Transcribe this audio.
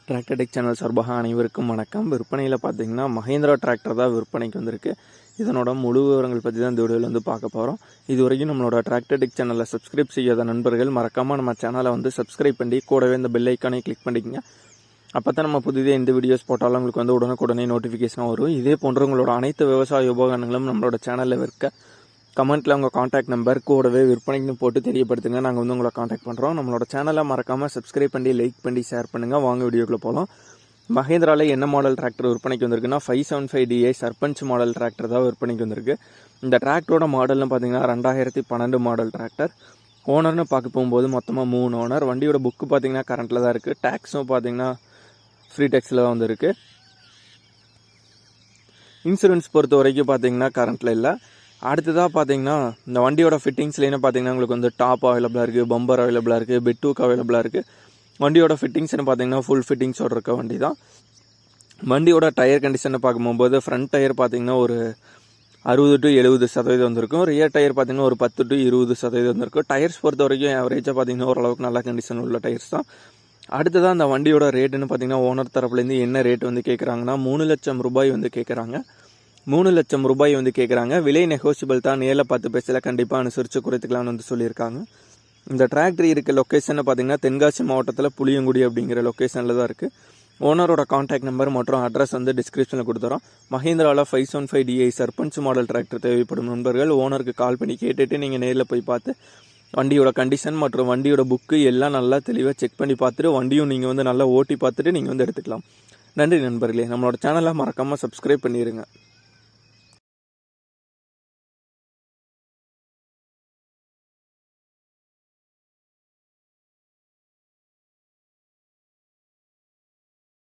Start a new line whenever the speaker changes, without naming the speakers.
Tractor tech channel சார்பாக அனைவருக்கும் வணக்கம். விற்பனையில் பார்த்தீங்கன்னா மஹேந்திரா டிராக்டர் தான் விற்பனைக்கு வந்திருக்கு. இதனோட முழு விவரங்கள் பற்றி தான் இந்த வீடியோவில் வந்து பார்க்க போகிறோம். இது வரைக்கும் நம்மளோட டிராக்டர் டெக் சேனலில் சப்ஸ்கிரைப் செய்யாத நண்பர்கள் மறக்காமல் நம்ம சேனலை வந்து சப்ஸ்கிரைப் பண்ணி கூடவே இந்த பெல் ஐக்கானை கிளிக் பண்ணிக்கங்க. அப்போ தான் நம்ம புதிதாக எந்த வீடியோஸ் போட்டாலும் உங்களுக்கு வந்து உடனுக்குடனே நோட்டிஃபிகேஷனாக வரும். இதே போன்ற உங்களோட அனைத்து விவசாய உபகரணங்களும் நம்மளோட சேனலில் இருக்க கமெண்ட்டில் உங்கள் காண்டாக்ட் நம்பர் கூடவே விற்பனைக்கு போட்டு தெரியப்படுத்துங்க. நாங்கள் வந்து உங்களை காண்டாக்ட் பண்ணுறோம். நம்மளோட சேனலை மறக்காமல் சப்ஸ்கிரைப் பண்ணி லைக் பண்ணி ஷேர் பண்ணுங்கள். வாங்க வீடியோக்குள்ளே போகலாம். மஹேந்திராவில் என்ன மாடல் டிராக்டர் விற்பனைக்கு வந்திருக்குன்னா 575DI சர்பஞ்ச் மாடல் டிராக்டர் தான் விற்பனைக்கு வந்திருக்கு. இந்த டிராக்டரோட மாடல்னு பார்த்தீங்கன்னா 2012 மாடல் டிராக்டர். ஓனர்னு பார்க்க போகும்போது மொத்தமாக 3 ஓனர். வண்டியோட புக்கு பார்த்தீங்கன்னா கரண்ட்டில் தான் இருக்குது. டேக்ஸும் பார்த்தீங்கன்னா ஃப்ரீ டேக்ஸில் தான் வந்துருக்கு. இன்சூரன்ஸ் பொறுத்த வரைக்கும் பார்த்தீங்கன்னா கரண்ட்டில் இல்லை. அடுத்ததாக பார்த்தீங்கன்னா இந்த வண்டியோட ஃபிட்டிங்ஸ்லேன்னு பார்த்தீங்கன்னா உங்களுக்கு வந்து டாப் அவைலபிளாக இருக்குது, பம்பர் அவைலபிளாக இருக்குது, பெட் டூக் அவைலபிளாக இருக்குது. வண்டியோட ஃபிட்டிங்ஸ்னு பார்த்தீங்கன்னா ஃபுல் ஃபிட்டிங்ஸோடு இருக்க வண்டி தான். வண்டியோட டயர் கண்டிஷனை பார்க்கும்போது ஃப்ரண்ட் டயர் பார்த்தீங்கன்னா ஒரு 60 to 70% வந்திருக்கும். ரியர் டயர் பார்த்தீங்கன்னா ஒரு 10 to 20% வந்திருக்கும். டயர்ஸ் பொறுத்த வரைக்கும் ஆவரேஜாக பார்த்தீங்கன்னா ஓரளவுக்கு நல்ல கண்டிஷன் உள்ள டயர்ஸ் தான். அடுத்ததான் அந்த வண்டியோட ரேட்டுன்னு பார்த்தீங்கன்னா ஓனர் தரப்புலேருந்து என்ன ரேட் வந்து கேட்குறாங்கன்னா 3 லட்சம் ரூபாய் வந்து கேட்குறாங்க. 3 லட்சம் ரூபாய் வந்து கேட்குறாங்க. விலை நெகோசியபிள் தான். நேரில் 10 பைசையில் கண்டிப்பாக அனுசரித்து குறைத்துக்கலாம்னு வந்து சொல்லியிருக்காங்க. இந்த டிராக்டர் இருக்க லொக்கேஷனை பார்த்தீங்கன்னா தென்காசி மாவட்டத்தில் புளியங்குடி அப்படிங்கிற லொக்கேஷனில் தான் இருக்குது. ஓனரோட கான்டாக்ட் நம்பர் மற்றும் அட்ரஸ் வந்து டிஸ்கிரிப்ஷனில் கொடுத்துறோம். மஹேந்திராவில் 575DI சர்பஞ்ச் மாடல் டிராக்டர் தேவைப்படும் நண்பர்கள் ஓனருக்கு கால் பண்ணி கேட்டுட்டு நீங்கள் நேரில் போய் பார்த்து வண்டியோட கண்டிஷன் மற்றும் வண்டியோட புக்கு எல்லாம் நல்லா தெளிவாக செக் பண்ணி பார்த்துட்டு வண்டியும் நீங்கள் வந்து நல்லா ஓட்டி பார்த்துட்டு நீங்கள் வந்து எடுத்துக்கலாம். நன்றி நண்பர்களே. நம்மளோட சேனலை மறக்காமல் சப்ஸ்கிரைப் பண்ணிடுங்க.